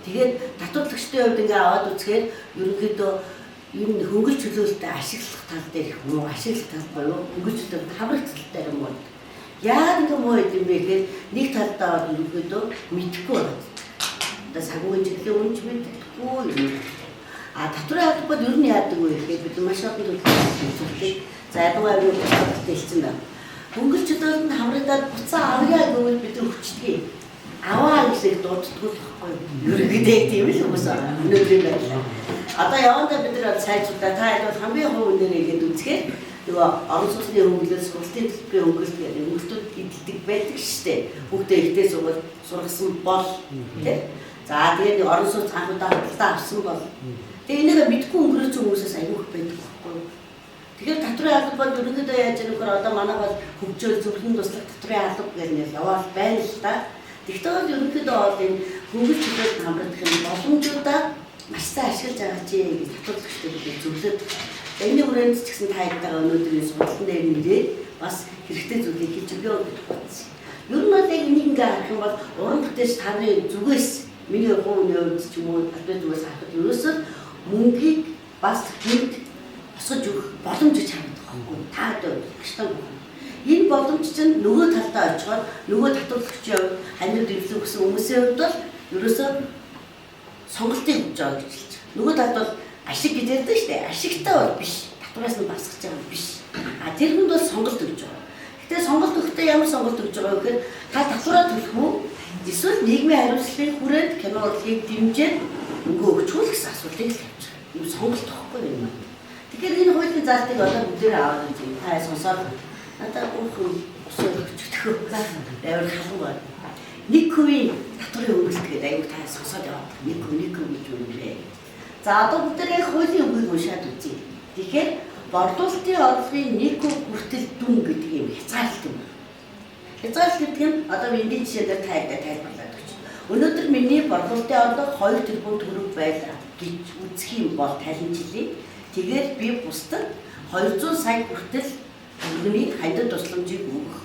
Тэгээд татварлагчдын хувьд ингээ аваад үзэхээр ерөнхийдөө энэ хөнгөлж чөлөөлөлтөд ашиглах тал дээр их муу ашиглах тал боيو хөнгөлж чөлөөлөлт хамрагдaltaй юм бол яагаад ингэ муу юм бэ гэхээр нэг талдаа бол ерөнхийдөө мэдэхгүй байна. Одоо санхүүгийн чиглэлийн үнж мэддэггүй юм. Татварын албад ер нь яадаг вэ гэхээр бид маш олон төлөвлөлтийг за ядуугаар юу хэлсэн байна. Хөнгөлж чөлөөлөлтөнд хамрагдаад буцаа авъя гэвэл бид хүчтэй аваа гэхлээр дууддаггүй байхгүй юу? Ерөнхийдөө тийм л хүмүүс аа. Өнөөдрийн байдлаар. Одоо явандаа бид нар сайжруулаад та хэд бол хамгийн хувь нэрээ ихэд үзэхээр нөгөө орон сууцны хөнгөлөлт, сургалтын төлбөрийн хөнгөлөлт гэдэг хөнгөлтүүд идэлдэг байдаг шүү дээ. Бүгдээ ихтэй сургасан бол тийм. За тэгээд орон сууц анхудаа худалдаа авсан бол тэгээд энийг мэдгүй өнгөрөөж хүмүүсээс аягүй их байдаг байхгүй юу? Тэгэхээр татварын алба бол ерөнхийдөө яаж яах вэ? Одоо манай бол хөгжөөл зөвлөн туслах татварын алба гэх нь яваад байна л да. Тэгтээ бол ерөнхийдөө бол энэ хөнгөлж чөлөөлөлт хамрагдах юм боломжуудаа маш сайн ашиглаж байгаа чи гэж татварлагчдад зөвлөд. Энэний хүрээнд ч гэсэн таягдаа өнөөдрийн сургалтын дээр нэрээ бас хэрэгтэй зүйлийг хийж өгөө гэж бодсон. Ер нь бол яг энийг ингээ харах юм бол уран бүтээлч таны зүгээс миний хувийн хувьд ч юм уу албан зүгээс харахад ерөөсөө мөнгийг бас гинт босгож өгөх боломж гэж харагдах байхгүй. Таатай багштай. Энэ боломж чинь нөгөө талдаа очихоор нөгөө татварлагчийн хувьд ханив дэвлэг гэсэн хүмүүсийн хувьд бол ерөөсөө сонголтыг өгч байгаа гэж хэлж байгаа. Нөгөө талд бол ашиг гэж ярьдаг шүү дээ. Ашигтай бол биш. Татвараас нь басгаж байгаа биш. Тэр хүнд бол сонголт өгч байгаа. Гэтэ сонголт өгөхдөө ямар сонголт өгч байгаа вэ гэхээр та татвараа төлөх үү? Эсвэл нийгмийн хариуцлагын хүрээнд кино урлагийг дэмжиж өнгө өгчүүл гэсэн асуултыг л тавьж байгаа. Энэ сонголт واخгүй юм. Тэгэхээр энэ хуулийн залтыг одоо бүгдээр аваад үзье. Та сонсоод надад бүхэн усаа өгчөхдөө байвар халуун байна. Нэг хувийн татварын хөнгөлөлт гэдэг аюу та сонсоод яваад нэг хүн гэж юм бэ. За одоо бүгдээр яг хуулийн үгийг уншаад үзье. Тэгэхээр борлуулалтын орлогын нэг хүн хүртэл дүн гэдэг юм хязгаарлалт юм. Хязгаарлалт гэдэг нь одоо миний жишээлээр тайлбарлаад өгч. Өнөөдөр миний борлуулалтын орлого 2 тэрбум төгрөг байлаа гэж үзэх юм бол тайлбарлая. Тэгээд би бусдад 200 сая хүртэл төгрөгийн хандад тусламжийг өгөх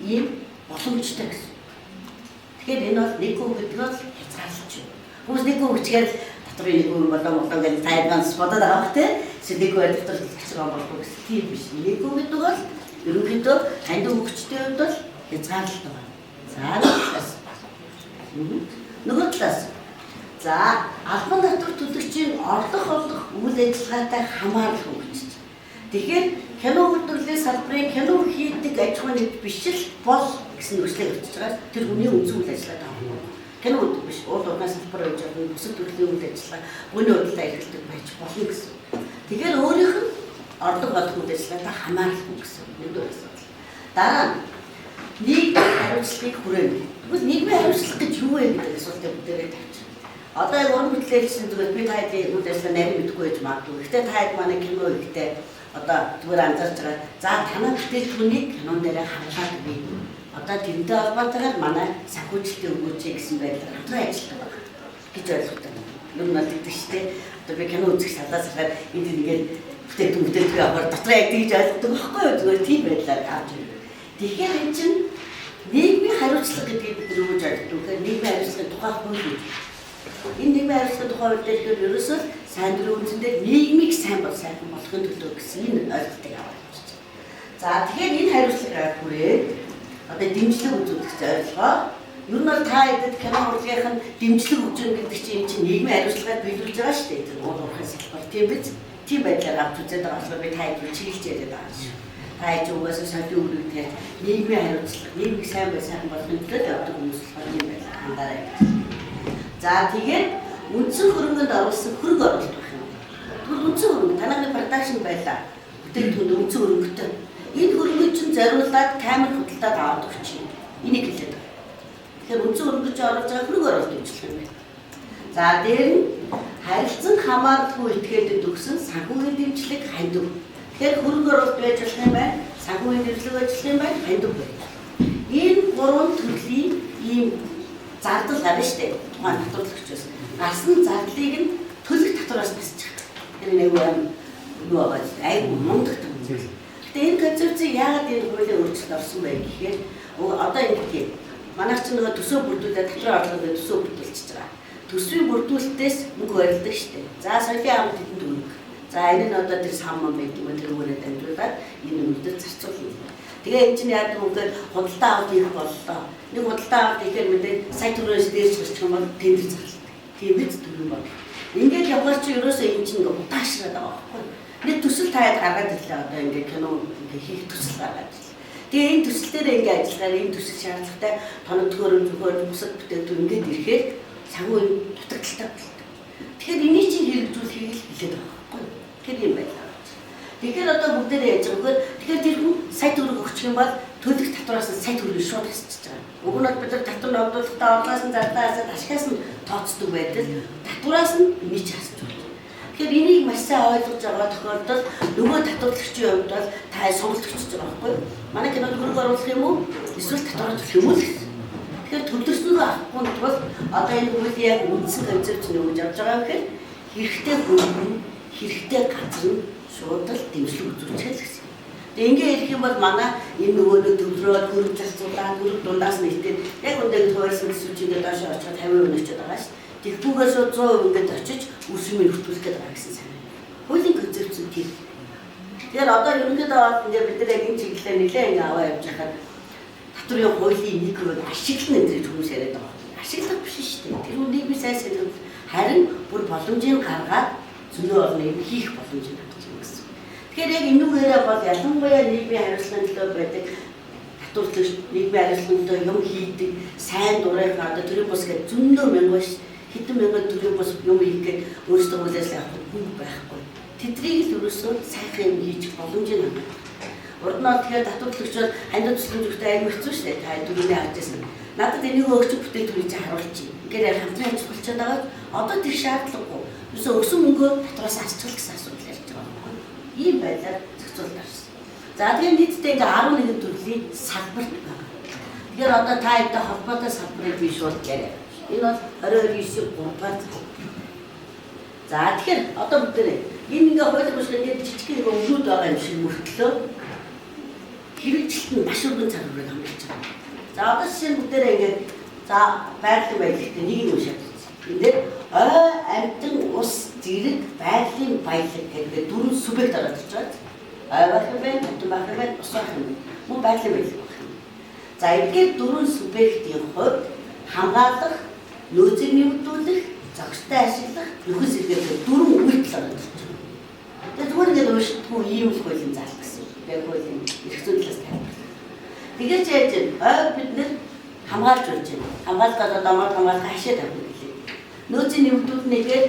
ийм боломжтой гэсэн. Тэгэхээр энэ бол нэг хүн гэдэг нь хязгаарлалт юм. Хүмүүс нэг хүн хүчээр татврын нэг хүн болоо гэж тайлбарс бодоод байгаа бох тийм. Нэг хүн татвар хэрэгцээ болов гэсэн тийм биш. Нэг хүн гэдэг бол ерөнхийдөө хандад өгчтэй хувьд бол хязгаарлалт байна. За нөгөө талаас. За албан татвар төлөгчийн орлого олох үйл ажиллагаатай хамаарал хөгжиж. Тэгэхээр кино үйлдвэрлэлийн салбарын кино хийдэг аж ахуйн нэгж биш л бол гэсэн нөхцөлөд очиж байгаа. Тэр хүний үнцэн үйл ажиллагаа таах. Кино үйлдвэр биш, урд урнаас салбар байж байгаа бүсэг төрлийн үйл ажиллагаа бүний худалдаа эрхэлдэг байж болно гэсэн. Тэгэхээр өөрийнх нь орлого олох үйл ажиллагаатай хамаарал гэсэн нэг асуудал. Дараа нь нийгмийн хариуцлагыг хүргээх. Тэгвэл нийгмийн хариуцлага гэж юу вэ гэдэг асуултыг бүгдээрээ тавьчих. Одоо яг уран бүтээлчийн зүгээр би та хэдийн үйл ажиллагаа нарийн мэдгүй байж магадгүй. Гэхдээ та хэд манай кино ихтэй одоо зүгээр анзаарч байгаа. За танай бүтээгдэхүүнийг кинон дээр хангалаад бий. Одоо тэрнтэй холбоотойгоор манай санхүүжилтийн өгөөч гэсэн байдлаар хамтран ажилладаг байна гэж ойлгодог. Юу нэг гэдэг чинь одоо би кино үзэх салаас хараад энд ингээд бүтээгдэхүүн аваад дотроо яг тэгж ойлгодог байхгүй юу? Зүгээр тийм байдлаар авч ирэх. Тэгэхээр энэ чинь нийгмийн хариуцлага гэдгийг бид юу гэж ойлгодог вэ? Нийгмийн хариуцлагын тухай хууль гэж. Энэ нийгмийн хариуцлагын тухай хууль дээр ерөөсөө сайн дурын үндсэндээ нийгмийг сайн сайхан болгохын төлөө гэсэн энэ ойлголтыг аваад байна. За тэгэхээр энэ хариуцлагыг хүрээд одоо дэмжлэг үзүүлэх зорилгоо ер нь бол та хэдэд кино урлагийнх нь дэмжлэг өгч гэдэг чинь энэ чинь нийгмийн хариуцлагыг биелүүлж байгаа шүү дээ. Тэр уул уурхай салбар тийм биз? Тийм байдлаар авч үзээд байгаа болохоор би та хэд чиглэж яриад байгаа шүү. Та хэд угаасаа соёлын үүрэгтэй нийгмийн хариуцлага, нийгмийг сайн сайхан болгохын төлөө явдаг хүмүүс болохоор юм байна. Хандаарай. За тэгээд үндсэн хөрөнгөнд оруулсан хөрөнгө оруулалт байх юм. Тэгвэл үндсэн хөрөнгө танайны продакшн байлаа. Бүтээгдэхүүн үндсэн хөрөнгөтэй. Энэ хөрөнгө чинь зориулаад камер худалдаад аваад өгч юм. Энийг хэлээд байна. Тэгэхээр үндсэн хөрөнгөж оруулж байгаа хөрөнгө оруулалт үйлчлэх юм байна. За дээр нь харилцан хамааралгүй этгээдэд өгсөн санхүүгийн дэмжлэг хандив. Тэгэхээр хөрөнгө оруулалт байж болох юм байна. Санхүүгийн дэмжлэг ажиллах юм байна. Хандив байна. Энэ гурван төрлийн ийм зардал гарна шүү дээ. Тухайн татварлагчаас. Гарсан зардлыг нь төлөх татвараас басчих. Тэр нэг юу байгаа айгүй мундаг юм. Гэтэ энэ концепцийг яагаад энэ хуулийн өөрчлөлт орсон бэ гэхээр одоо ингэ тийм. Манайх ч нөгөө төсөө бүрдүүлээд татварын орлогыг төсөө бүрдүүлчихэж байгаа. төсвийн бүрдүүлэлтээс мөнгө барилдаг шүү дээ. За соёлын амт хэдэн төгрөг. За энэ нь одоо тэр сам мөн байдаг юм тэр үүрээ дамжуулаад энэ үнэтэй зарцуулна. Тэгээ энэ чинь яадаг вэ гэхээр худалдаа авалт хийх боллоо. Нэг худалдаа авалт хийхээр мэдээ сая төгрөгөөс дээрч гарчих юм бол тендер зарлаа. Тийм биз төгрөг бол. Ингээд явгаар чи ерөөсөө энэ чинь удаашраад байгаа байхгүй. Нэг төсөл таад гаргаад ирлээ одоо ингээд кино хийх төсөл гаргаад ирлээ. Тэгээ энэ төсөл дээр ингээд ажиллахаар энэ төсөл шаардлагатай тоног төхөөрөм зөвхөн бусад бүтээгдэхүүн ингээд ирэхээр цагуун дутагдaltaй болдог. Тэгэхээр энийг чинь хэрэгжүүлэхийг л хэлээд байгаа байхгүй. Тэгэхээр юм байна. Тэгэхээр одоо бүгдээрээ яаж байгаа вэ? Тэгэхээр тэр хүн сая төгрөг өгчих юм бол төлөх татвараас нь сая төгрөгийг шууд хэсчихэж байгаа. Уг нь бид нар татвар ногдуулахдаа орлоос нь зардаасаа ашигаас нь тооцдог байдаг. Татвараас нь нийч хасч байна. Тэгэхээр энийг маш сайн ойлгож байгаа тохиолдолд нөгөө татварлагчийн хувьд бол та сонголт өгч байгаа байхгүй юу? Манай кинод хөрөг оруулах юм уу? Эсвэл татвар төлөх юм уу гэсэн. Тэгэхээр төлөвлөснөө авахгүй тул одоо энэ үйл яг үндсэн концепц нь өгж авч байгаа гэхээр хэрэгтэй хүн хэрэгтэй газар нь шууд л дэмжлэг үзүүлчихэл гэсэн. Тэгээ ингээ ярих юм бол манай энэ нөгөө төвлөрөөд хөрөг зарцуулаад хөрөг дундаас нэгтээд яг өндөр тойрсон төсвчигээ доош очоод 50% очоод байгаа ш. Тэгтүүгээс 100% ингээд очиж үсмийг хөтүүлэх гэдэг байгаа гэсэн санаа. Хуулийн концепц нь тийм. Тэгэхээр одоо ерөнхийдөө ингээд бид нар яг энэ чиглэлээр нэлээд ингээ аваа явж байхад татврын хуулийн нэг рүү ашиглана гэж хүмүүс яриад байгаа. Ашиглах биш шүү дээ. Тэр үнийг би сайн санав. Харин бүр боломжийг гаргаад зөндөө орныг хийх боломжийг гаргаж байгаа гэсэн. Тэгэхээр яг энүүгээрээ бол ялангуяа нийгмийн хариуцлагын төлөө байдаг татварлагч нийгмийн хариуцлагын төлөө юм хийдэг сайн дурын одоо төрийн бус гэж зөндөө мянган хэдэн мянган төрийн бус юм хийгээд өөрсдөө хүлээсэн авах хүн байхгүй. Тэдрийг л өрөөсөө сайхан юм хийж боломжийг гаргаж. Урд нь тэгэхээр татварлагчид хандад төсөлмжтэй аяг хэцүү шүү дээ. Та түрүүний харж байсан. Надад энийг өгч бүтээгдэхүүнийг чинь харуулчих. Ингээд хамтран ажиллах болчиход байгаа. Одоо тэр шаардлагагүй. Юусе өгсөн мөнгөө татвараас асчвал гэсэн асуудал ярьж байгаа юм. Ийм байдлаар зохицуулж авсан. За тэгээд нийтдээ ингээд 11 төрлийн салбарт байна. Тэгэхээр одоо та эдгээр холбоотой салбарыг би шууд яриа. Энэ бол 22/9-3-аар. За тэгэхээр одоо бүгдээ энэ ингээ хуулийн бушгийн жижиг өнгөлүүд байгаа юм шиг мөртлөө хэрэгжилт нь маш өргөн цагаараа хамжиж байгаа. За одоо жишээ нь бүгдээрээ ингээд за байгалийн баялагт нэг юм шаардлагатай. Эндээ амтан ус зэрэг байгалийн баялаг гэдэг дөрвөн субъект ороод ирж байгаа. Байгалийн баялаг, амтан байгалийн баялаг, ус баялаг мөн байгалийн баялаг байна. За ингээд дөрвөн субъектийн хувьд хамгаалах, нөөцийг нэмэгдүүлэх, зохистой ашиглах, нөхөс хэрэглэх дөрвөн үйлдэл ороод ирж байгаа. Тэгээд зүгээр ингээд уушдгүй ийм л хуулийн заалт гэсэн. Яг хуулийн эрх зүйдлээс тайлбарлаа. Тэгээд яаж бид нэр хамгаалж болж байна. Хамгаалалт одоо домоор хамгаалах хашаа тавих гэлээ. Нөөцийн нэмэгдүүлнэгээр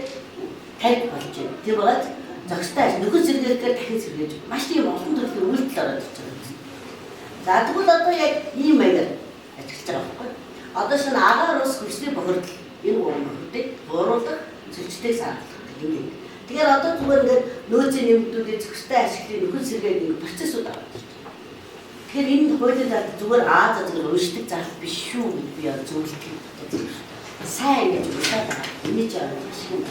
тарих болж байна. Тийм болоод зохистой нөхөс хэрэглэхээр дахин сэргээж маш тийм олон төрлийн үйлдэл ороод ирж байгаа. За тэгвэл одоо яг ийм маягаар ажиллаж байгаа байхгүй. Одоо шинэ агаар ус хүчний бохирдол энэ гурвыг бууруулах зөрчилтэй саарлах гэдэг. Тэгэхээр одоо зүгээр ингээд нөөцийн нэмэгдүүлээ зохистой ашиглах нөхөс сэргээд нэг процессууд аваад байна. Тэгэхээр энэ хуулийн зал зүгээр зүгээр уншдаг зал биш шүү гэж би зөвлөдөг. Сайн ингэж уншаад байгаа. Энийг ч ойлгох юм.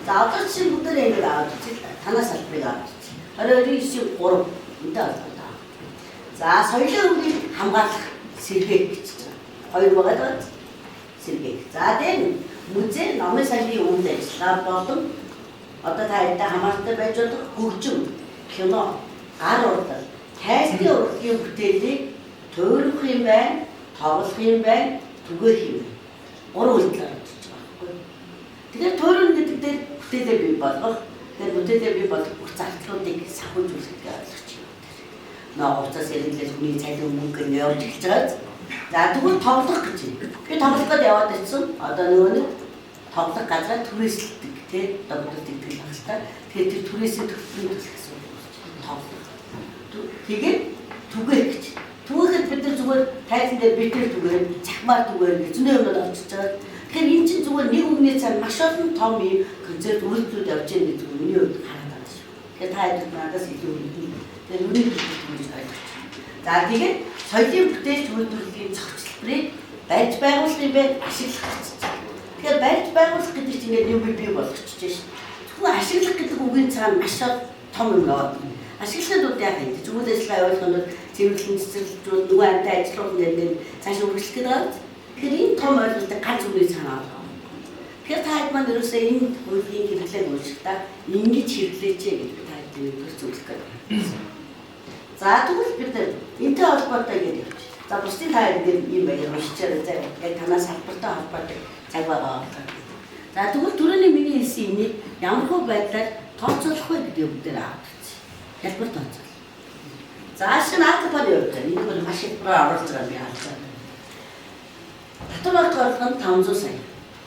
За одоо чинь бүгдээ ингэж аваад үзье. Танаас албарыг аваад үзье. 22/9-3 үнэтэй албаа. За соёлын өвлийг хамгаалах сэргээх гэж байна. Хоёр байгаа сэргээх. За тэгээд музей номын сангийн үнд ажиллагаа болон одоо та эдгээр хамаартай байж болох хөгжим, кино, гар урлал, тайлбарын урлагийн бүтээлийг туурах юм байна, тоглох юм байна, түгээх юм байна. Гурван үйлдэл орж байгаа байхгүй. Тэгэхээр туурах гэдэг дээр бүтээлээ бий болгох, тэр бүтээлээ бий болгох бүх зардлуудыг санхүүжүүлэх гэж ойлгож байна. Наагуурцаас хэрэглээс хүний цалин мөнгө явуулж эхэлж байгаа. За тэгвэл тоглох гэж байна. Би тоглох гээд яваад ирсэн. Одоо нөгөө нэг тоглох газраа түрээсэлдэг тий догдолт идэх багтаа. Тэгэхээр тэр түрээсээ төлөвлөрөх гэсэн үг байна. Тоглох. Тэгээд түгээх гэж. Түгээхэд бид нар зүгээр тайлан дээр битэр түгээр, цахмаар түгээр гэж зөндөө юмнууд орчиж байгаа. Тэгэхээр энэ чинь зүгээр нэг үгний цаана маш олон том юм концепт үйлдэлүүд явж байгаа гэдэг нь миний хувьд хараад байна шүү. Тэгэхээр та хэд надаас илүү мэднэ. Тэгэхээр үүнийг хэлж ойлгож. За тэгээд соёлын бүтээлч үйлдвэрлэлийн зохицлыг барьж байгуулах юм бэ, ашиглах гэж. Тэгэхээр барьж байгуулах гэдэг чинь ингээд юм бий болгочихж шээ. Тэгвэл ашиглах гэдэг үгийн цаана маш том юм яваад байна. Ашиглалтууд яг энэ зүйл ажиллагаа явуулахад цэвэрлэн цэцэрлэгчүүд нөгөө амтай ажиллах гэдэг цааш үргэлжлэх гэдэг. Тэгэхээр энэ том ойлголтыг ганц үгээр санаа. Тэгэхээр та хэд маань ерөөсөө энэ хуулийн хэрэглээг уншихдаа ингэж хэрэглээч гэдэг та хэд нэгдүгээр зөвлөх гэдэг. За тэгвэл бид энэтэй холбоотой гэж явж. За бусдын та хэд ийм байгаад уншичаарай заа. Яг танаас салбартай холбоотой цаг байгаа. За тэгвэл түрүүний миний хэлсэн энийг ямар хөө байдлаар тооцоолох вэ гэдэг юм дээр авах. Хэлбэр тооцоол. За ашиг наатапад явуулдаг. Энэ бол маш их оруулж байгаа юм яа. Татвар орлого нь 500 сая.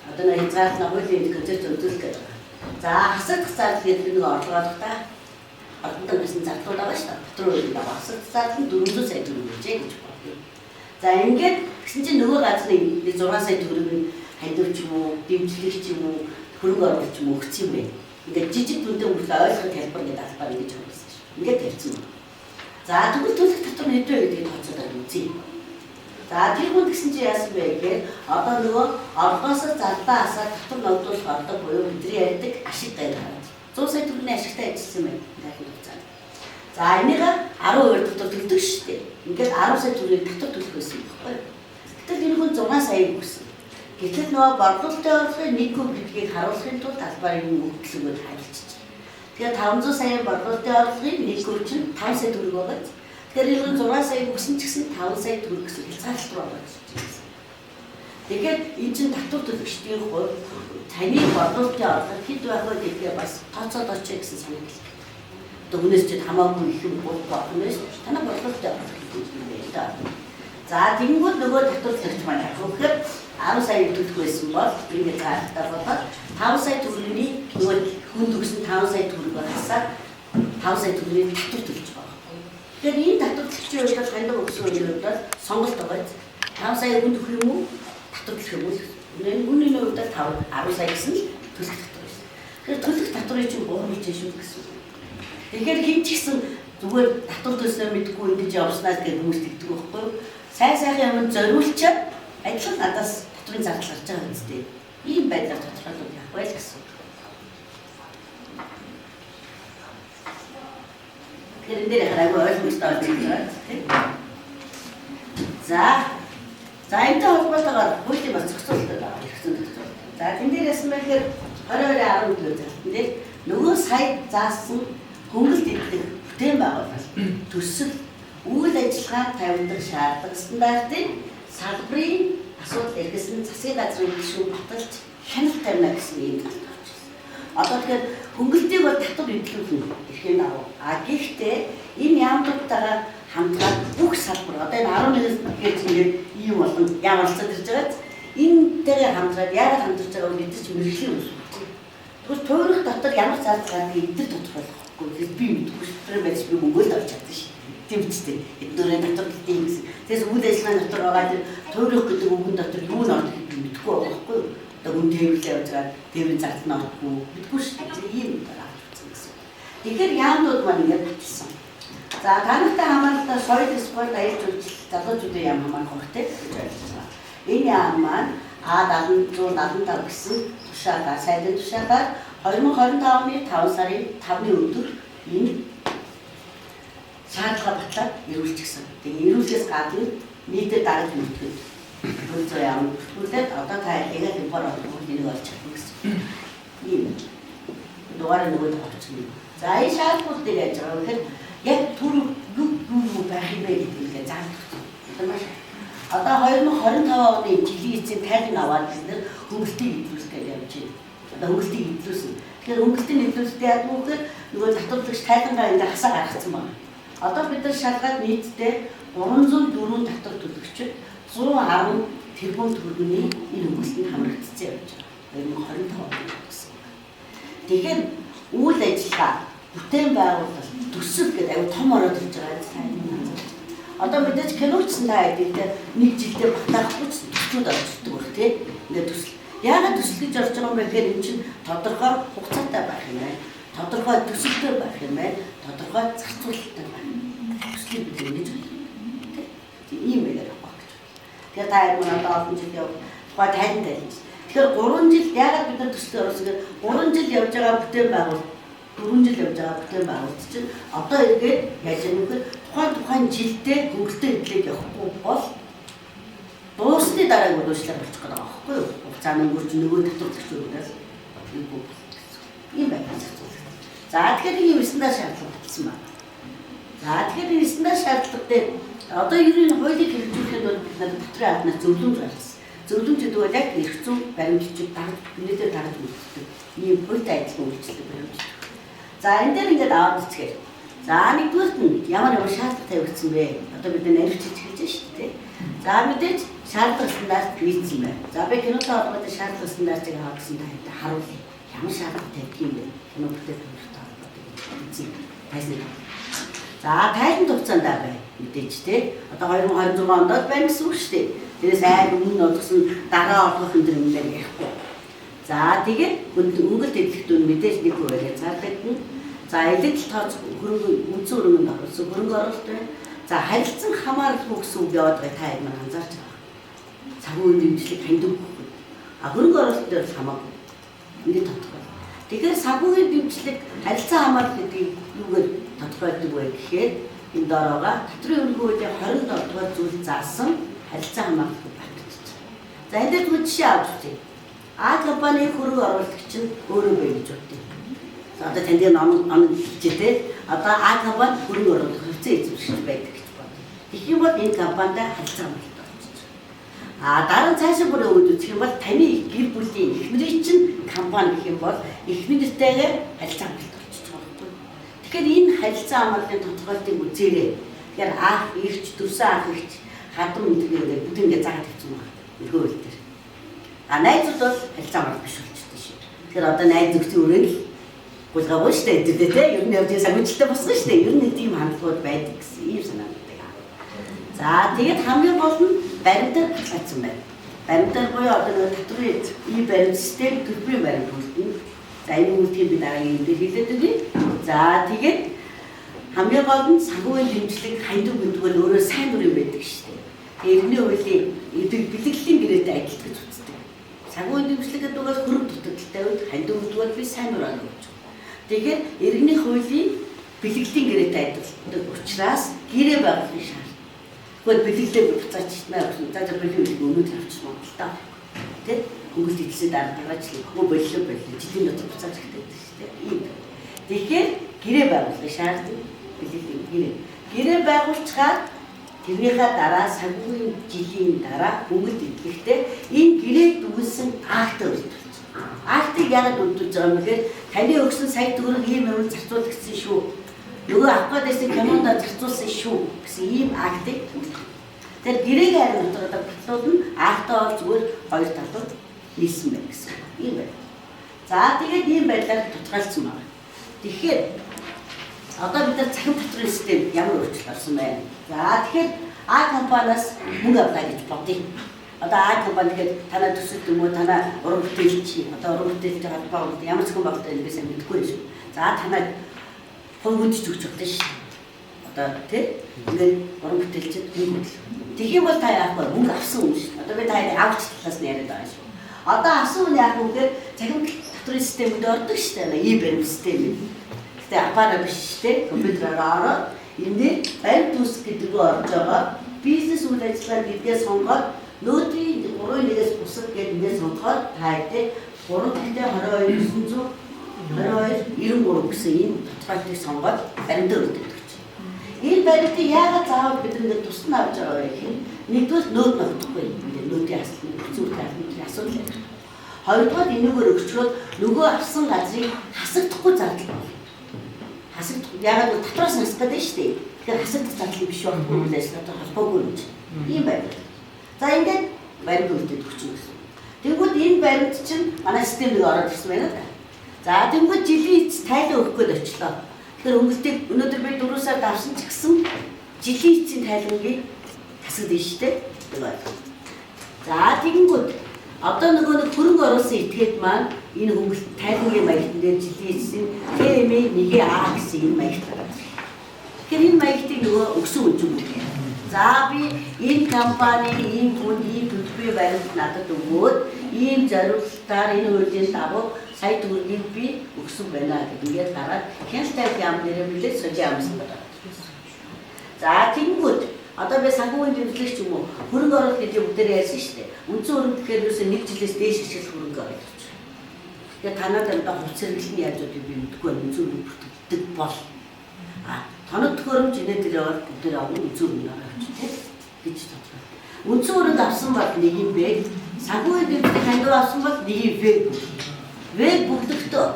Одоо нэг хязгаарлалт хуулийн концепц үзүүлэх гэж байгаа. За хасагдах зардал гэдэг нэг орлоготой одондоо гэсэн зардал байгаа шүү дээ. Татвар үеийн байгаа хасагдах зардал нь 400 сая төгрөг гэж бодлоо. За ингээд гэсэн чинь нөгөө газрын 6 сая төгрөг нь хандивч юм уу, дэмжлэг ч юм уу, хөрөнгө оруулалт юм уу өгсөн юм бэ. Ингээд жижиг дүндээ хүртэл ойлгох хэлбэр гэдэг албаар ингэж хөрсөн шүү. Ингээд тавьсан юм. За тэгвэл төлөх татвар нь хэдвэ гэдгийг тооцоод үзье. За тэр хүн гэсэн чи яасан бэ гэхээр одоо нөгөө орлогоос зардаа асаад татвар ногдуулах ордог буюу бидний ярьдаг ашиг дээр хараад 100 сая төгрөгийн ашигтай ажилласан байна дахин хугацаанд. За энийг 10% татвар төлдөг шүү дээ. Ингээд 10 сая төгрөгийн татвар төлөх байсан юм байна. Гэтэл энэ хүн 6 сая өгсөн. Гэтэл нөгөө борлуулалтын орлогын 1% гэдгийг харуулахын тулд албаар юм өгдлөгөөр харилцаж. Тэгэхээр 500 сая борлуулалтын орлогын 1% чинь 5 сая төгрөг байгаа. Тэгэхээр энэ 6 сая өгсөн ч гэсэн 5 сая төгрөг гэсэн хязгаарлалт руу орж ирсэн. Тэгэхээр энэ чинь татвар төлөгчдийн хувьд таны борлуулалтын орлого хэд байх вэ гэдгээ бас тооцоод очие гэсэн санал. Одоо үнээс ч хамаагүй их юм болох нь шүү. Танай борлуулалтын орлого гэж юм байна. За тэгэнгүүт нөгөө татвар төлөгч маань яг өгөхөөр 10 сая төлөх байсан бол ингээд заалтаа болоод 5 сая төгрөгийн нөгөө хүнд өгсөн 5 сая төгрөгөөр хасаад 5 сая төгрөгийн татвар төлж байгаа. Тэгэхээр энэ татварлагчийн хувьд хандив өгсөн үед бол сонголт байгаа. 5 сая хүнд өгөх юм уу? Татварлах юм уу? Үнийн хувьд 10 сая гэсэн төлөх татвар байсан. Тэгэхээр төлөх татврыг чинь бууруулж шүү гэсэн. Тэгэхээр хин ч гэсэн зүгээр татвар төлснөө мэдгүй ингэж явснаа гэж хүмүүс тэгдэг байхгүй юу? Сайн сайхан юм зориулчаад адилхан надаас татврын зардал гарч байгаа юм зү. Ийм байдлаар тодорхойлох явах байл гэсэн. Тэр энэ дээр хараагүй ойлгомжтой болж байгаа тийм. За энэтэй холбоотойгоор хуулийн бас зохицуулалт байгаа хэрэгцээ зохицуулалт. За энэ дээр яасан бэ гэхээр 22-14 залтан дээр нөгөө сая заасан хөнгөлт идэх бүтээн байгуулалт төсөл үйл ажиллагаа тавьдаг шаардлагатай стандартын салбарын асуудал эргэсэн засгийн газрын гишүүн баталж хяналт тавина гэсэн юм байна. Одоо тэгэхээр хөнгөлтийг бол татвар эдлүүлнэ эрхийн дагуу. Гэхдээ энэ яамдуудтайгаа хамтраад бүх салбар одоо энэ 11 гэж ингээд ийм болон ямарлцаад ирж байгаа. Энэтэйгээ хамтраад яагаад хамтарч байгааг бид ч мэрэгжлийн үйл. Тэгвэл туурах дотор ямар зардал гардаг эдгээр тодорхойлохгүй. Би мэдгүй шүү. Тэр байж би мөнгөд авч чадсан шүү. Тийм ч тийм. Эднэрийн дотор гэдэг гэсэн. Тэгээс үйл ажиллагааны дотор байгаа тэр туурах гэдэг үгэн дотор юу н ордог гэдгийг мэдгүй байгаа байхгүй юу? Одоо хүн тээвэрлээ явж байгаа тээврийн зардал нь ордоггүй. Мэдгүй шүү. Ийм дараа авчихсан гэсэн. Тэгэхээр яамдууд маань ингээд батлсан. За танахтай хамааралтай соёл спорт аяж үйлчлэл залуучуудын яам хамаарах хэрэгтэй гэж ойлгож байгаа. Энэ яам маань А775 гэсэн тушаалаар сайдын тушаалаар 2025 оны 5 сарын 5-ны өдөр энэ шаардлага батлаад ирүүлчихсэн. Тэгээ ирүүлэхээс гадна нийтэд дараач үлдээд хөлзөө яам үлдээд одоо та яг импор авах нэг олж чадна гэсэн. Ийм дугаар нөгөө тавьчихсан. За энэ шаардлагууд дээр яаж байгаа вэ гэхээр яг түр юу байх юм бэ гэдгийг заах. Одоо 2025 оны жилийн эцсийн тайлбар аваад бид хөнгөлтийг эвлүүлэх гэж явж байна. Одоо хөнгөлтийг эвлүүлсэн. Тэгэхээр хөнгөлтийн эвлүүлэлт яг үгээр нөгөө татварлагч тайлбараа ингээ хасаа гаргацсан байна. Одоо бид нар шалгаад нийтдээ 304 татвар төлөгчид 110 тэрбум төгрөгийн энэ хөнгөлтөнд хамрагдсан явж байгаа. 2025 онд гэсэн. Тэгэхээр үйл ажиллагаа бүтээн байгуулалт төсөв гэдэг аюу том ороод ирж байгаа сайн. Одоо мэдээж киноч та гэдэг нэг жилдээ батаахгүй төслүүд орчдөг баг тийм. Ингээд төсөл. Яагаад төсөл гэж орж байгаа юм бэ гэхээр энэ чинь тодорхой хугацаатай байх юм байна. Тодорхой төсөлтэй байх юм байна. Тодорхой зарцуулалттай байх. Төслийг бид ингэж байна. Тийм ийм байгаад байгаа гэж. Тэгэхээр та яг одоо олон жил явах тухай тайлбар тавьж. Тэгэхээр 3 жил яагаад бид нар төслөөр орсон гэхээр 3 жил явж байгаа бүтээн байгуулалт 4 жил явж байгаа бүтээн байгуулалт чинь одоо эргээд яаж юм бэ? Тухайн жилдээ хөнгөлтөө эдлээд явахгүй бол дуусны дараагийн удаашлаар болчих гээд байгаа байхгүй юу? Хугацааны өнгөрч нөгөө татварлагч өөрөөс ийм байна. За тэгэхээр ийм стандарт шаардлага болсон байна. За тэгэхээр энэ стандарт шаардлага дээр одоо ерөнхий хуулийг хэрэгжүүлэхэд бол бид нар дотрын албанаар зөвлөмж гаргасан. Зөвлөмж гэдэг бол яг эрх зүйн баримтчид дагаж нэлээд дагаж үлддэг. Ийм хууль ажлын үйлчлэл баримт. За энэ дээр ингээд аваад үзгээд. За нэгдүгээрт нь ямар шаардлага тавигдсан бэ? Одоо бид нарийнч хэлж шүү дээ. За мэдээж шаардлага стандарт нийцсэн байна. За би кинотой холбоотой шаардлага стандартыг авах гэсэн тайлбар харуулъя. Ямар шаардлага тавьдаг юм бэ? Кино бүтээгдэхүүнтэй холбоотой тайлбар. За тайлбар хугацаанд бай. Мэдээж тий. Одоо 2026 онд байна гэсэн үг шүү дээ. Тэрээс айг өмнө олгосон дараа олгох энэ юмнаар ярихгүй. За тэгээд өнгөлт эдлэгтүүд мэдээж нэг үегээ зарлагдана. За эдгэл тооц хөрөнгө үндсэн хөрөнгөнд оруулсан хөрөнгө оруулалт байна. За харилцан хамааралгүй гэсэн үг яваад байгаа та юм анзаарч байгаа. Цагийн дэмжлэг хандив өгөх. А хөрөнгө оруулалт дээр хамаагүй. Ингээд тодорхой. Тэгэхээр санхүүгийн дэмжлэг харилцан хамаарал гэдгийг юугаар тодорхойлдог вэ гэхээр энэ дороогаа татрын өргөлийн 27 дугаар зүйл заасан харилцан хамааралгүй багтчихсан. За энэ дээр нэг жишээ авч үзье. А компани хөрөнгө оруулагч нь өөрөө бай гэж бодъё. За одоо танд оног хэлжээ. Одоо А компани хөрөнгө оруулах хэвцээ эзэмшиж байдаг гэж бодъё. Тэгэх юм бол энэ компанитай харилцан хамааралтай болчихсон. А дараа нь цаашаа бүр өгөөд үзэх юм бол таны гэр бүлийн эхнэрийн чинь компани гэх юм бол эхнэртэйгээ харилцан хамааралтай болчихсон байхгүй. Тэгэхээр энэ харилцан хамаарлын тодорхойлтыг үзээрэй. Тэгэхээр ах, эрч, дөрсөн ах эрч хадам мэдгээр бүгд ингэ заагаад тавьсан байна. Нөхөө үйл дээр. А найзууд бол харилцан хамаарал биш болчихсон шүү. Тэгэхээр одоо найз зөвхөн өрөөл гулгаагүй шүү дээ. Тэ тэ ер нь явж сангуйчтай болсон шүү дээ. Ер нь тийм хандлагууд байдаг гэсэн ийм санаа байдаг. За тэгээд хамгийн гол нь баримтаар батсан байна. Баримтаар буюу одоо нэг татрын ийм баримт систем төлбөрийн баримт үлдэнэ. За энэ үлдэхийг би дараагийн юм дээр хэлээд өгье. За тэгээд хамгийн гол нь санхүүгийн дэмжлэг хандив гэдэг бол өөрөө сайн дүр юм байдаг шүү дээ. Иргэний хуулийн бэлтгэлийн гэрээтэй адилт гэж үздэг. Санхүүгийн дэмжлэг гэдэг бол хөрөнгө дутагдaltaй үед хандив гэдэг бол би сайн дүр аа гэж. Тэгэхээр иргэний хуулийн бэлтгэлийн гэрээтэй адилтдаг учраас гэрээ байгуулахын шаардлага. Тэгвэл бэлгэлээ буцаач наа за бэлгэлээ өнөөдөр авчихсан юм л та. Тэ хөнгөлт идэлсээ дараачлаа. Хөө боллоо жилийн дотор буцааж хэрэгтэй шүү дээ. Ийм. Тэгэхээр гэрээ байгуулахын шаардлага бэлгэлийн гэрээ. Гэрээ байгуулчихад тэрнийхээ дараа санхүүгийн жилийн дараа хөнгөлт идэхтэй энэ гэрээ дүүсэн акт өртөлж. Актыг яагаад өртүүлж байгаа юм бэ гэхээр таны өгсөн сая төгрөг ийм юм зарцуулах гэсэн шүү. Нөгөө авах гэсэн командаар зарцуулсан шүү гэсэн ийм актыг. Тэр гэрээг харин одоо батлууд нь актаа бол зүгээр хоёр талууд нийлсэн байна гэсэн. Ийм байна. За тэгээд ийм байдлаар тодорхойлсон байна. Тэгэхээр одоо бид нар цахим татрын систем ямар өөрчлөлт орсон бэ? За тэгэхээр А компаниас мөнгө авлаа гэж бодъё. Одоо А компани гэхэд танаа төсөлт юм уу танаа уран бүтээлч одоо уран бүтээлтэй холбоо ямар ч хүн багтаа энэ байсан мэдгүй шүү. За танаа хөнгөж өгч өгдөө шүү. Одоо тий ингээд уран бүтээлчд мөнгө өгөх. Тэгэх юм бол та яах вэ? Мөнгө авсан юм шүү. Одоо би таны авч талаас нь яриад байгаа шүү. Одоо авсан хүн яах вэ гэхээр цахим татрын системд ордог шүү дээ. Ийм баримт систем. Гэтэ аппарат биш шүү дээ. Компьютераар ороод энэ баримт үүсгэх гэдэг нь орж байгаа. Бизнес үйл ажиллагаа гэдгээ сонгоод нөөдрийн 3-1-ээс бусад гэдгээ сонгоод таатай 3-22-922-93 гэсэн ийм тодорхойлтыг сонгоод баримт өргөдөг. Энэ баримтыг яагаад заавал бид ингээд тусна авч байгаа вэ гэхээр нэгдүгээр нөөд ногдохгүй юм. Нөөдийн асуудал асуудал байна. Хоёрдугаар энэгээр өгчрөөд нөгөө авсан газрыг хасагдахгүй зардал байна. Хасагдахгүй яагаад гэвэл татвараас насах гэдэг шүү дээ. Тэгэхээр хасагдах зардал биш байхгүй үйл ажиллагаатай холбоогүй юм чинь. Ийм байна. За ингээд баримт өргөдөг гэсэн. Тэгвэл энэ баримт чинь манай системд ороод ирсэн байна да. За тэгвэл жилийн эц тайлан өгөх гээд очлоо. Тэгэхээр өнгөлтийг өнөөдөр би 4 сард авсан ч гэсэн жилийн эцсийн тайлангийг хасагдана шүү дээ. За тэгэнгүүт одоо нөгөө нэг хөрөнгө оруулсан этгээд маань энэ хөнгөлт тайлангийн маягтан дээр жилийн эцсийн ТМ1А гэсэн энэ маягт байгаа. Тэгэхээр энэ маягтыг нөгөө өгсөн үн юм. За би энэ компани ийм хүн ийм төлбөрийн баримт надад өгөөд ийм зориулалтаар энэ хуулийн дагуу сая төгрөгийг би өгсөн байна гэдэг ингээд гараад хяналт яам дээр билээ сожи амсан байна. За тэгэнгүүт Одоо би санхүүгийн дэмжлэгч юм уу хөрөнгө оруулалт гэж бүгдээр ярьсан шүү дээ. Үндсэн хөрөнгө гэхээр юусэн 1 жилээс дээш хичээл хөрөнгө оруулалт. Тэгээ танад одоо хувьц хэрэглэний яажуудыг би мэдгүй байна. Үндсэн хөрөнгө бүртгэдэг бол тоног төхөөрөмж инээд дээр яваад бүгдээр авах үндсэн хөрөнгө оруулалт гэж тодорхой. Үндсэн хөрөнгө авсан бол нэг юм бэ. Санхүүгийн дэмжлэг хандив авсан бол нэг юм вэ. Вэ бүгдэгтөө.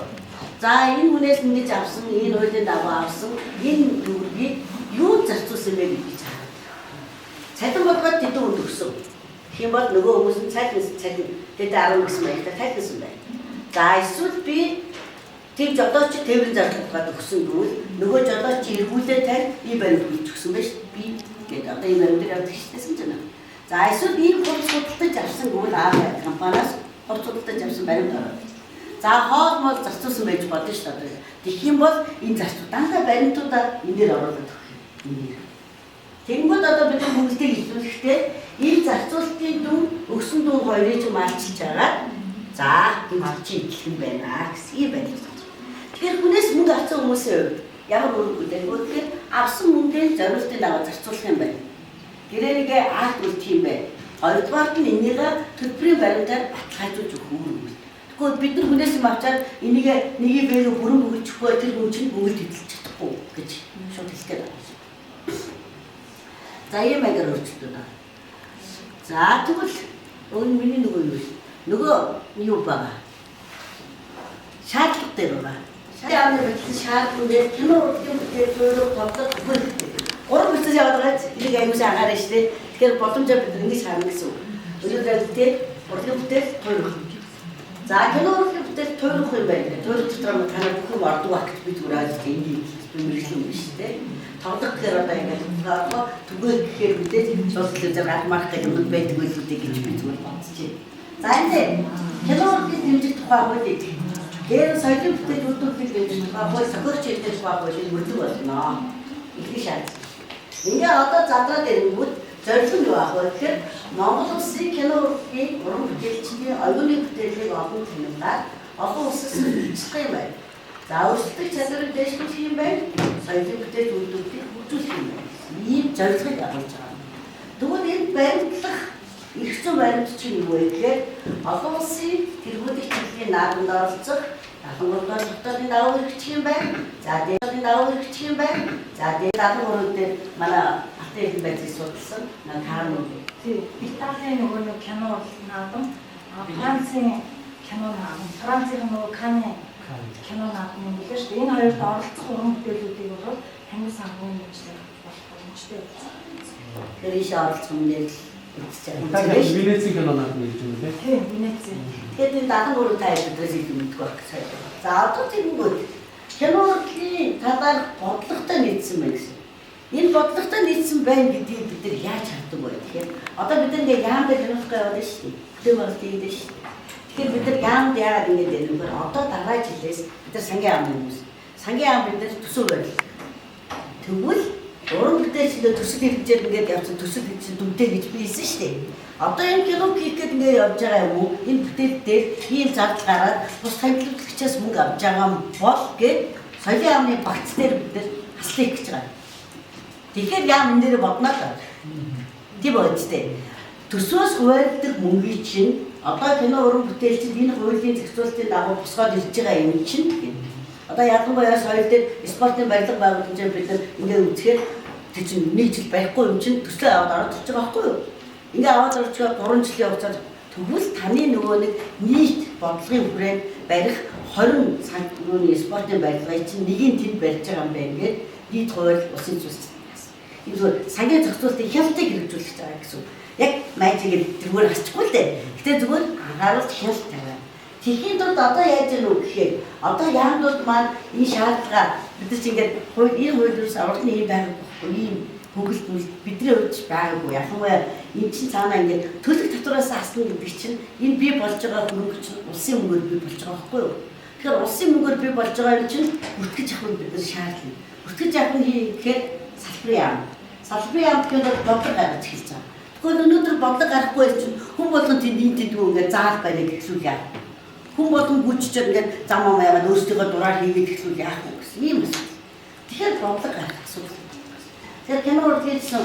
За энэ хүнээс ингэж авсан, энэ хуулийн дагуу авсан, энэ төгрөгийг юу зарцуулсан бэ гэж хараад. Цалин болгоод тэдэн үнд өгсөн. Тэгэх юм бол нөгөө хүмүүс нь цалин тэд 10 гэсэн байхдаа тайлбарсан байна. За эсвэл би тийм жолооч тээврийн зардлууд өгсөн гэвэл нөгөө жолооч эргүүлээ тань ийм баримт хийж өгсөн байж би гэдэг одоо ийм баримт авдаг шийдсэн ч юм. За эсвэл ийм хурц судалдаж авсан гэвэл компаниас хурц судалдаж авсан баримт ороод. За хоол мол зарцуулсан байж болно шүү дээ. Тэгэх юм бол энэ зарцуу дандаа баримтуудаа энэ дээр оруулаад өгөх юм. Тэгэнгүүт одоо бид хүмүүстэй хэлүүлэхдээ энэ зарцуулалтын дүн өгсөн дүн хоёрыг ч малчилж байгаа. За энэ авчийн хэлхэн байна гэсэн юм байна. Тэгэхээр хүнээс мөнгө авсан хүмүүсийн хувьд ямар үүрэг үлдээх вэ? Авсан мөнгөний зориултын дагуу зарцуулах юм байна. Гэрээгээ акт үлдэх юм байна. Хоёрдугаарт нь энийг төлбөрийн баримтаар баталгаажуулж өгөх үүрэг. Тэгвэл бид нар хүнээс юм авчаад энийг нэг бэг бүрэн өгч өгөө тэр хүн чинь бүгд эзэлж чадахгүй гэж шууд хэлдэг байна. За ийм маягаар өөрчлөлтөө байна. За тэгвэл өн миний нөгөө юу вэ? Нөгөө юу байгаа? Шаардлага дээр байгаа. Яаны бэлэн шаардлага дээр кино урлагийн бүтээл зөвлөг тоглох хэрэгтэй. Гурван процесс яваад байгаа ч энийг аюулгүй анхаарай шүү дээ. Тэгэхээр боломжоор бид ингэж харна гэсэн үг. Өөрөөр хэлбэл урлагийн бүтээл туйлах. За кино урлагийн бүтээл туйлах юм байна. Туйлах дотор нь танаа бүх юм ордог байх гэж би зүгээр ойлгож энийг мэрэгчлэн юм шүү дээ. Тоглох гэхээр одоо ингээд түгээр гэхээр мэдээж цуслал зэрэг марк гэх юм байдаг байлгүй гэж би зүгээр бодож байна. За энэ кино урлагийн дэмжих тухай хуулийг дээр соёлын бүтээлүүдийг дэмжих тухай хууль тохиолч хэлдэг тухай хуулийг мөрдөг болно. Их шаард. Ингээ одоо задраад ирэнгүүт зорилго нь юу ах вэ гэхээр Монгол улсын кино урлагийн уран бүтээлчдийн оюуны бүтээлийг олон танилцуулаад олон улсаас бичих юм байна. За өөрсдөө чадварыг дэвшүүлэх юм байна. Соёлын бүтээлүүдийг хөгжүүлэх юм байна. Ийм зорилгыг агуулж байгаа. Тэгвэл энэ баримтлах их зүйн баримт чинь юу вэ гэхээр олон улсын тэргүүлэх чиглэлийн наадамд оролцох Ялангуяа дотоодын давуу хэрэгчих юм байна. За дээдийн давуу хэрэгчих юм байна. За дээд 73 дээр манай Алтан байдлыг судалсан Карн. Тийм. Италийн нөгөө кино наадам, Францын кино наадам, Францын нөгөө Канны кино наадам юм билээ шүү дээ. Энэ хоёрт оролцох уран бүтээлүүдийг бол таны санхүүгийн хэмжээр болох боломжтой байна. Тэр иш оролцох юм дээр Венецийн кино наадам гэж юм тий. Тийм, Венецийн. Тэгэхээр энэ 73 тайлбарыг мэддэг байх гэсэн. За одоо тэгэнгүүт кино урлагийн талаар бодлоготой нийцсэн байна гэсэн. Энэ бодлоготой нийцсэн байна гэдгийг бид нар яаж харддаг вэ гэхээр одоо бид ингээ яам дээр кинохгүй яваад шүү дээ. Тэм бол тийдэж шүү дээ. Тэгэхээр бид нар яамд яагаад ингэ дэнэхээр одоо дараа жилээс бид нар сангийн аам хүмүүс. Сангийн аам бид нар төсөв барил. Тэгвэл уран бүтээлчдээ төсөл хэрэгжээд ингээд явсан төсөл хийж дүнтэй гэж би хэлсэн шүү дээ. Одоо энэ кино хийх гээд ингээд явж байгаа юм уу? Энэ бүтээл дээр ийм зардал гараад бус хамтлагчаас мөнгө авч байгаа юм бол гээд соёлын яамны багц дээр бид нар хаслах гэж байгаа. Тэгэхээр яам энэ дээр бодноо л. Тийм үстэй. Төсөөс хуваалдаг мөнгөний чинь одоо кино уран бүтээлчид энэ хуулийн зохицуулалтын дагуу босгоод ирж байгаа юм чинь одоо ялангуяа соёл дээр спортын барилга байгууламжаар бид нар ингээд үзэхээр тэр чинь нэг жил байхгүй юм чинь төслөө аваад ороод ирж байгаа байхгүй юу? Ингээд аваад орж байгаа 3 жилийн хугацаанд тэгвэл таны нөгөө нэг нийт бодлогын хүрээнд барих 20 санхүүгийн спортын барилгыг чинь нэгийг тэнд барьж байгаа юм байна гэдэг нийт хууль улсын зүйлс. Энэ зөв сангийн зохицуулалтын хяналтыг хэрэгжүүлж байгаа гэсэн. Яг майжийг тэргээр хасчихгүй л дээ. Гэтэ зүгээр анхааруулж хяналт тавиа. Тэхийн тулд одоо яаж яах вэ гэхээр одоо яамдууд маань энэ шаардлага бид нар чинь ингээд энэ хуулиус оролцны юм байгаагүй ийм хөнгөлт бидний хувьд байгаагүй. Ялангуяа энэ чинь цаанаа ингээд төлөв татвараас асна гэдэг чинь энэ бий болж байгаа мөнгө чинь улсын мөнгөөр бий болж байгаа байхгүй юу? Тэгэхээр улсын мөнгөөр бий болж байгаа юм чинь бүртгэж авах бид нар шаардлагатай. Бүртгэж авах нь гэхээр салбарын яам. Салбарын яам гэхэд бодлого гаргаж эхэлж байгаа. Тэгвэл өнөөдөр бодлого гарахгүй чинь хүн болгон тэнд нийтэд ингээд заал барих гэсэн яа. Хүн болгон гүйчээр ингээд зам ам яваад өөрсдөө дураар хийгээд эхлүүл яах вэ гэсэн юм байна. Тэгэхээр бодлого гарах асуудал. Тэгэхээр кино урлагийнсан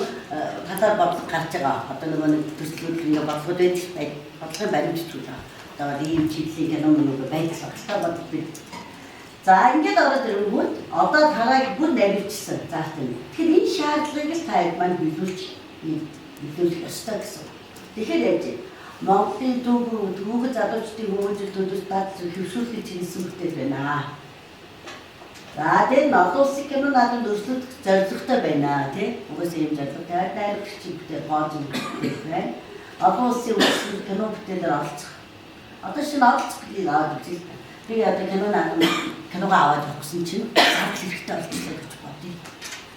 талаар бодлого гарч байгаа. Одоо нөгөө нэг төслүүд ингээ бодлогод байдаг бодлогын баримтч байна. Одоо ийм чиглэлийн кино мөн байдаг багтаа бодлого бид. За ингээд ороод ирэнгүүт одоо тарааг бүр навьчихсан заах юм. Тэгэхээр энэ шаардлагыг л таад маань биелүүлэх ёстой гэсэн. Тэгэхээр яаж Монголын түүх залуучдын хүмүүжил төлөвлөлт бат хөвшүүлэх чиглэсэн бүтээл байна. За тэгээд олон улсын кино наадамд өрсөлдөх зорилготой байна тий. Угсаа ийм зорилготой дайрагч бүтээл хоол зүйл байна. Олон улсын өрсөлдөх кино бүтээлээр оролцох. Одоо шинэ оролцох гэдгийг аваад үзье. Тэгээ одоо кино наадам киногаа аваад явуулсан чинь зардал хэрэгтэй болчихлоо гэж бодъё.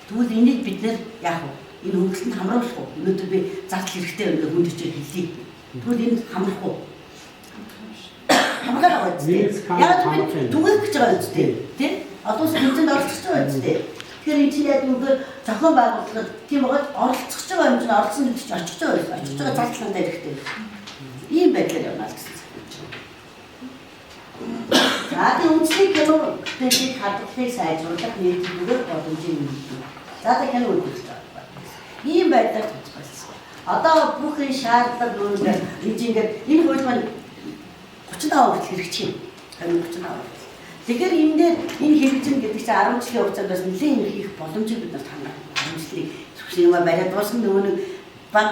Тэгвэл энийг бид нэр яах вэ? Энэ хөнгөлөлтөнд хамруулах уу? Өнөөдөр би зардал хэрэгтэй өнөө хүнд өчөө хэлье. Тэгвэл энэ хамрах уу? Хамрах уу? Яг түгэл гэж байгаа үстэй тий? Одоо сүнзэнд оролцож байгаа үстэй. Тэгэхээр энэ чинь яг нөгөө зохион байгуулалт тийм байгаа оролцож байгаа юм чинь оролцсон гэдэг чинь очих байгаа. Очих байгаа зардал надад хэрэгтэй. Ийм байдлаар явна гэсэн. За тийм үндэсний кино бүтээлийг хадгалахыг сайжруулах нийтлэлээр боломжийг өгдөг. За тийм кино үзүүлж байгаа. Ийм байдлаар тооцоолсон. Одоо бүх энэ шаардлага үүргээр энэ хууль маань 35 хүртэл хэрэгжих юм. 35. Тэгэхээр энэ дээр энэ хэрэгжин гэдэг чинь 10 жилийн хугацаанд бас нэлээд их боломжийг бид нарт хангах. 10 жилийн зөвшөөрөм бариад дуусна нөгөө нэг баг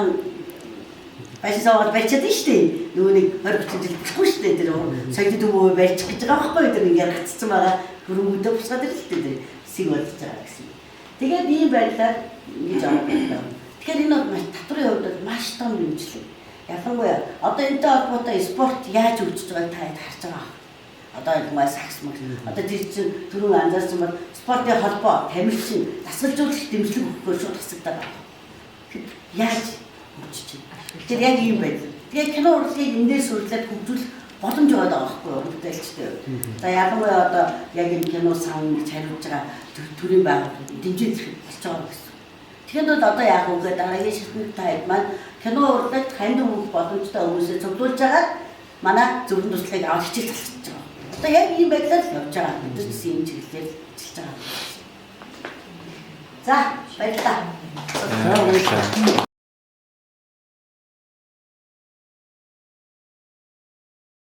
байшаа барьчаад нь шүү дээ. Нөгөө нэг 20-30 жил бүхгүй шүү дээ. Тэр соёлын төмөө барьчих гэж байгаа байхгүй тэр ингээд гацсан байгаа хөрөнгөдөө бусгаад ирлээ тэр сэг болж байгаа гэсэн. Тэгээд ийм байдлаар ингэж авах. Тэгэхээр энэ бол татврын хувьд маш том нэмжлэг. Ялангуяа одоо энэтэй холбоотой спорт яаж өгч байгааг та харж байгаа. Одоо яг маа сакс мөн. Одоо тэр чинь түрүүн анзаарсан бол спортын холбоо тамирчин дасгалжуулагч дэмжлэг өгөхөөр шууд хасагдаад байгаа. Яаж өгч чинь. Тэгэхээр яг ийм байл. Тэгээд кино урлагийг эндээс сурлаад хөгжүүлэх боломж байгаа байхгүй юу бүтээлчтэй. За ялангуяа одоо яг энэ кино сан гэж хариулж байгаа төрийн байгууллагууд дэмжиж болж байгаа гэсэн. Тэгэхээр одоо яг үгээ дараагийн шилдэг таад маань кино урлагт ханд өгөх боломжтой хүмүүсээ цуглуулж байгаа манай зөвхөн туршлагыг авах хичээл талчж байгаа. Одоо яг ийм байдлаар явж байгаа. Бид ч гэсэн энэ чиглэлээр ажиллаж байгаа. За баярлалаа.